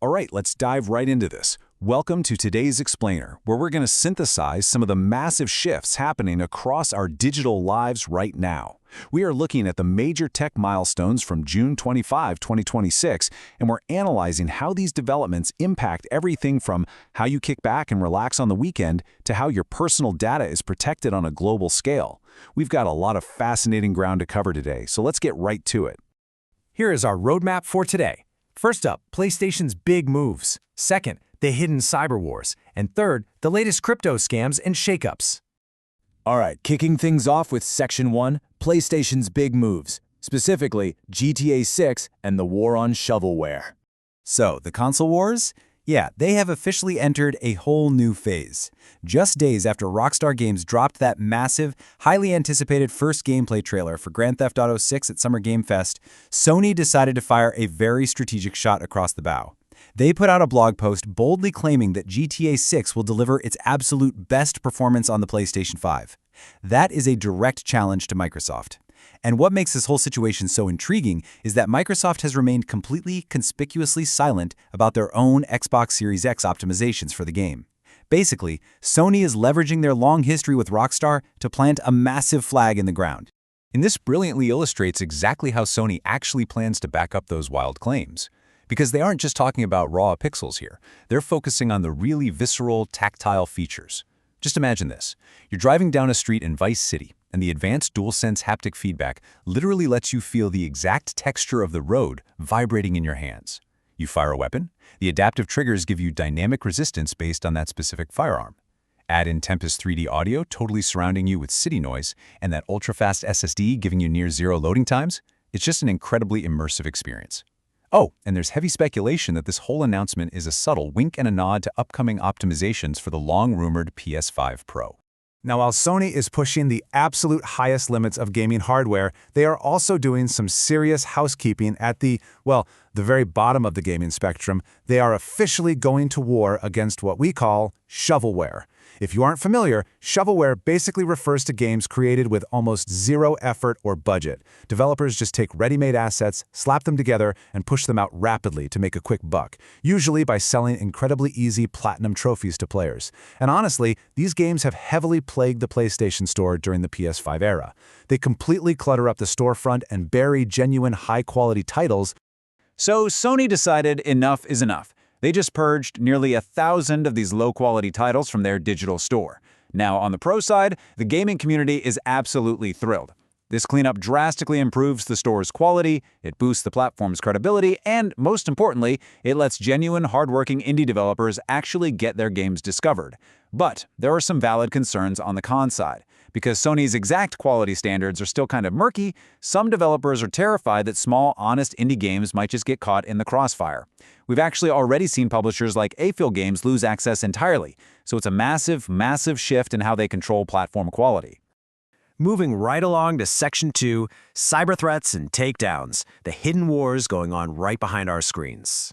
All right, let's dive right into this. Welcome to today's Explainer, where we're going to synthesize some of the massive shifts happening across our digital lives right now. We are looking at the major tech milestones from June 25, 2026, and we're analyzing how these developments impact everything from how you kick back and relax on the weekend to how your personal data is protected on a global scale. We've got a lot of fascinating ground to cover today, so let's get right to it. Here is our roadmap for today. First up, PlayStation's big moves. Second, the hidden cyber wars. And third, the latest crypto scams and shakeups. All right, kicking things off with Section 1, PlayStation's big moves, specifically GTA 6 and the war on shovelware. So, the console wars? Yeah, they have officially entered a whole new phase. Just days after Rockstar Games dropped that massive, highly anticipated first gameplay trailer for Grand Theft Auto 6 at Summer Game Fest, Sony decided to fire a very strategic shot across the bow. They put out a blog post boldly claiming that GTA 6 will deliver its absolute best performance on the PlayStation 5. That is a direct challenge to Microsoft. And what makes this whole situation so intriguing is that Microsoft has remained completely, conspicuously silent about their own Xbox Series X optimizations for the game. Basically, Sony is leveraging their long history with Rockstar to plant a massive flag in the ground. And this brilliantly illustrates exactly how Sony actually plans to back up those wild claims. Because they aren't just talking about raw pixels here. They're focusing on the really visceral, tactile features. Just imagine this. You're driving down a street in Vice City, and the advanced DualSense haptic feedback literally lets you feel the exact texture of the road vibrating in your hands. You fire a weapon, the adaptive triggers give you dynamic resistance based on that specific firearm. Add in Tempest 3D audio totally surrounding you with city noise, and that ultra-fast SSD giving you near-zero loading times. It's just an incredibly immersive experience. Oh, and there's heavy speculation that this whole announcement is a subtle wink and a nod to upcoming optimizations for the long-rumored PS5 Pro. Now, while Sony is pushing the absolute highest limits of gaming hardware, they are also doing some serious housekeeping at the very bottom of the gaming spectrum. They are officially going to war against what we call shovelware. If you aren't familiar, shovelware basically refers to games created with almost zero effort or budget. Developers just take ready-made assets, slap them together, and push them out rapidly to make a quick buck, usually by selling incredibly easy platinum trophies to players. And honestly, these games have heavily plagued the PlayStation Store during the PS5 era. They completely clutter up the storefront and bury genuine high-quality titles. So Sony decided enough is enough. They just purged nearly 1,000 of these low-quality titles from their digital store. Now, on the pro side, the gaming community is absolutely thrilled. This cleanup drastically improves the store's quality, it boosts the platform's credibility, and, most importantly, it lets genuine, hardworking indie developers actually get their games discovered. But there are some valid concerns on the con side. Because Sony's exact quality standards are still kind of murky, some developers are terrified that small, honest indie games might just get caught in the crossfire. We've actually already seen publishers like Aphil Games lose access entirely, so it's a massive, massive shift in how they control platform quality. Moving right along to Section 2, cyber threats and takedowns, the hidden wars going on right behind our screens.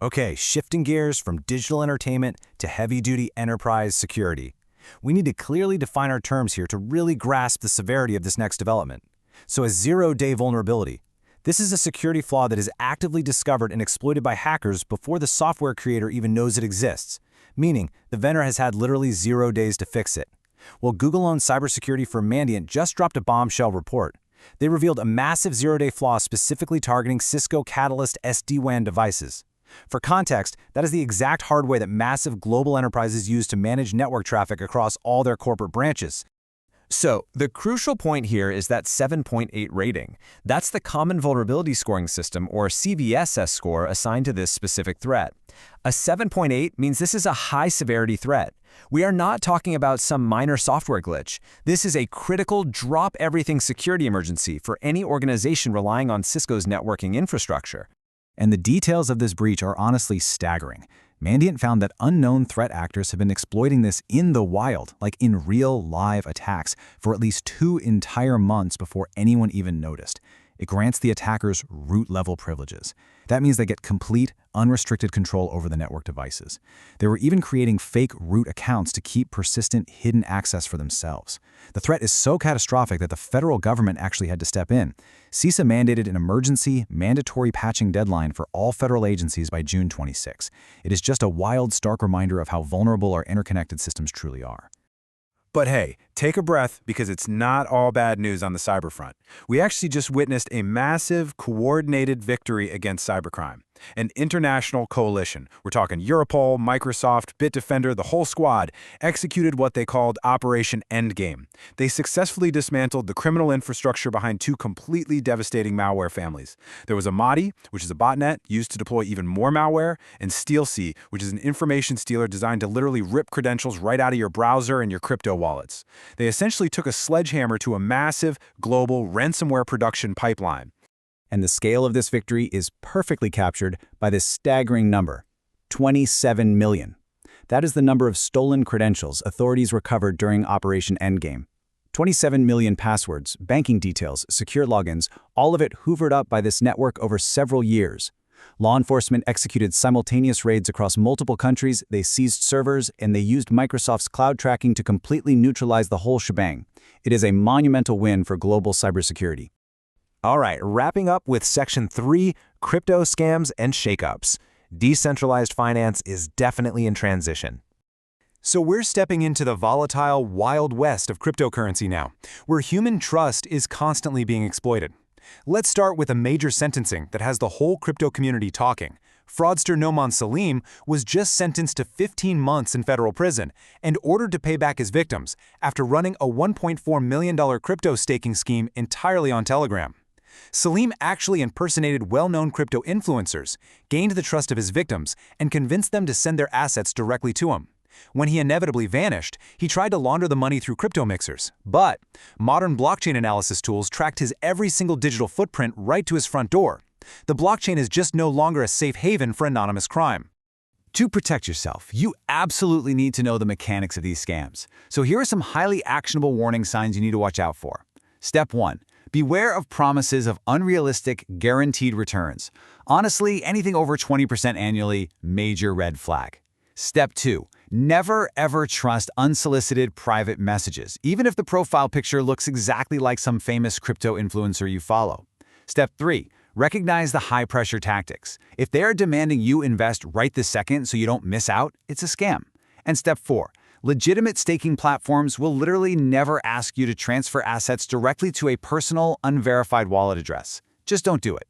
Okay, shifting gears from digital entertainment to heavy-duty enterprise security. We need to clearly define our terms here to really grasp the severity of this next development. So a zero-day vulnerability. This is a security flaw that is actively discovered and exploited by hackers before the software creator even knows it exists, meaning the vendor has had literally 0 days to fix it. Well, Google-owned cybersecurity firm Mandiant just dropped a bombshell report. They revealed a massive zero-day flaw specifically targeting Cisco Catalyst SD-WAN devices. For context, that is the exact hardware that massive global enterprises use to manage network traffic across all their corporate branches. So, the crucial point here is that 7.8 rating. That's the Common Vulnerability Scoring System, or CVSS score, assigned to this specific threat. A 7.8 means this is a high-severity threat. We are not talking about some minor software glitch. This is a critical drop-everything security emergency for any organization relying on Cisco's networking infrastructure. And the details of this breach are honestly staggering. Mandiant found that unknown threat actors have been exploiting this in the wild, like in real live attacks, for at least 2 entire months before anyone even noticed. It grants the attackers root-level privileges. That means they get complete, unrestricted control over the network devices. They were even creating fake root accounts to keep persistent, hidden access for themselves. The threat is so catastrophic that the federal government actually had to step in. CISA mandated an emergency, mandatory patching deadline for all federal agencies by June 26. It is just a wild, stark reminder of how vulnerable our interconnected systems truly are. But hey, take a breath because it's not all bad news on the cyber front. We actually just witnessed a massive, coordinated victory against cybercrime. An international coalition, we're talking Europol, Microsoft, Bitdefender, the whole squad, executed what they called Operation Endgame. They successfully dismantled the criminal infrastructure behind two completely devastating malware families. There was Amati, which is a botnet used to deploy even more malware, and StealSea, which is an information stealer designed to literally rip credentials right out of your browser and your crypto wallets. They essentially took a sledgehammer to a massive, global ransomware production pipeline. And the scale of this victory is perfectly captured by this staggering number, 27 million. That is the number of stolen credentials authorities recovered during Operation Endgame. 27 million passwords, banking details, secure logins, all of it hoovered up by this network over several years. Law enforcement executed simultaneous raids across multiple countries, they seized servers, and they used Microsoft's cloud tracking to completely neutralize the whole shebang. It is a monumental win for global cybersecurity. All right, wrapping up with Section 3, crypto scams and shakeups. Decentralized finance is definitely in transition. So we're stepping into the volatile Wild West of cryptocurrency now, where human trust is constantly being exploited. Let's start with a major sentencing that has the whole crypto community talking. Fraudster Noman Salim was just sentenced to 15 months in federal prison and ordered to pay back his victims after running a $1.4 million crypto staking scheme entirely on Telegram. Salim actually impersonated well-known crypto influencers, gained the trust of his victims, and convinced them to send their assets directly to him. When he inevitably vanished, he tried to launder the money through crypto mixers. But modern blockchain analysis tools tracked his every single digital footprint right to his front door. The blockchain is just no longer a safe haven for anonymous crime. To protect yourself, you absolutely need to know the mechanics of these scams. So here are some highly actionable warning signs you need to watch out for. Step 1. Beware of promises of unrealistic, guaranteed returns. Honestly, anything over 20% annually, major red flag. Step 2. Never ever trust unsolicited private messages, even if the profile picture looks exactly like some famous crypto influencer you follow. Step 3. Recognize the high-pressure tactics. If they are demanding you invest right this second so you don't miss out, it's a scam. And Step 4. Legitimate staking platforms will literally never ask you to transfer assets directly to a personal, unverified wallet address. Just don't do it.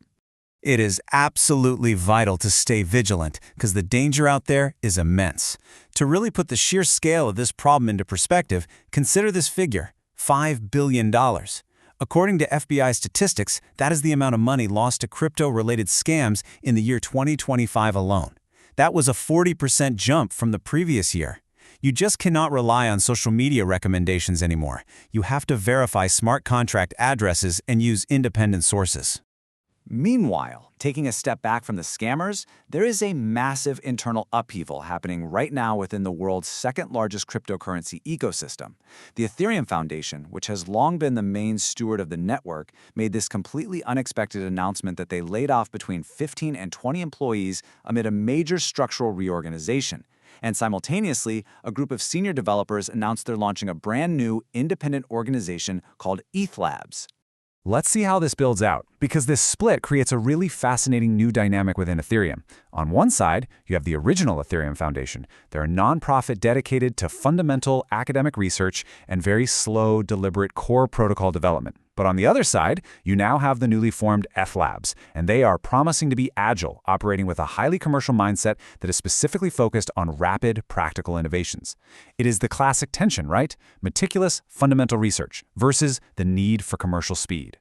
It is absolutely vital to stay vigilant because the danger out there is immense. To really put the sheer scale of this problem into perspective, consider this figure, $5 billion. According to FBI statistics, that is the amount of money lost to crypto-related scams in the year 2025 alone. That was a 40% jump from the previous year. You just cannot rely on social media recommendations anymore. You have to verify smart contract addresses and use independent sources. Meanwhile, taking a step back from the scammers, there is a massive internal upheaval happening right now within the world's second-largest cryptocurrency ecosystem. The Ethereum Foundation, which has long been the main steward of the network, made this completely unexpected announcement that they laid off between 15 and 20 employees amid a major structural reorganization. And simultaneously, a group of senior developers announced they're launching a brand new independent organization called ETH Labs. Let's see how this builds out, because this split creates a really fascinating new dynamic within Ethereum. On one side, you have the original Ethereum Foundation. They're a nonprofit dedicated to fundamental academic research and very slow, deliberate core protocol development. But on the other side, you now have the newly formed ETH Labs, and they are promising to be agile, operating with a highly commercial mindset that is specifically focused on rapid, practical innovations. It is the classic tension, right? Meticulous, fundamental research versus the need for commercial speed.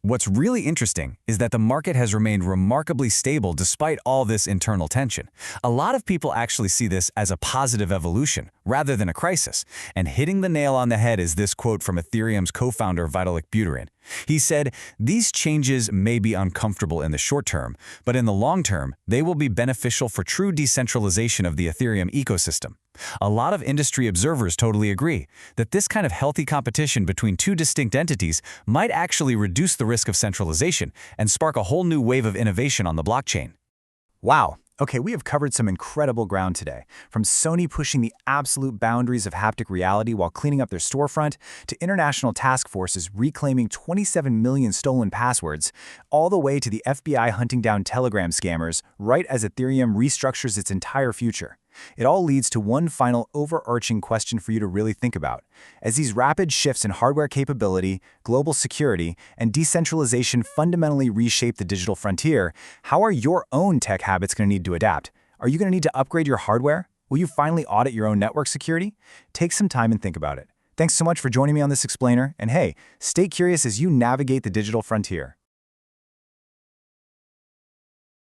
What's really interesting is that the market has remained remarkably stable despite all this internal tension. A lot of people actually see this as a positive evolution rather than a crisis. And hitting the nail on the head is this quote from Ethereum's co-founder Vitalik Buterin. He said, "These changes may be uncomfortable in the short term, but in the long term, they will be beneficial for true decentralization of the Ethereum ecosystem." A lot of industry observers totally agree that this kind of healthy competition between two distinct entities might actually reduce the risk of centralization and spark a whole new wave of innovation on the blockchain. Wow. Okay, we have covered some incredible ground today, from Sony pushing the absolute boundaries of haptic reality while cleaning up their storefront, to international task forces reclaiming 27 million stolen passwords, all the way to the FBI hunting down Telegram scammers right as Ethereum restructures its entire future. It all leads to one final overarching question for you to really think about. As these rapid shifts in hardware capability, global security, and decentralization fundamentally reshape the digital frontier, how are your own tech habits going to need to adapt? Are you going to need to upgrade your hardware? Will you finally audit your own network security? Take some time and think about it. Thanks so much for joining me on this explainer, and hey, stay curious as you navigate the digital frontier.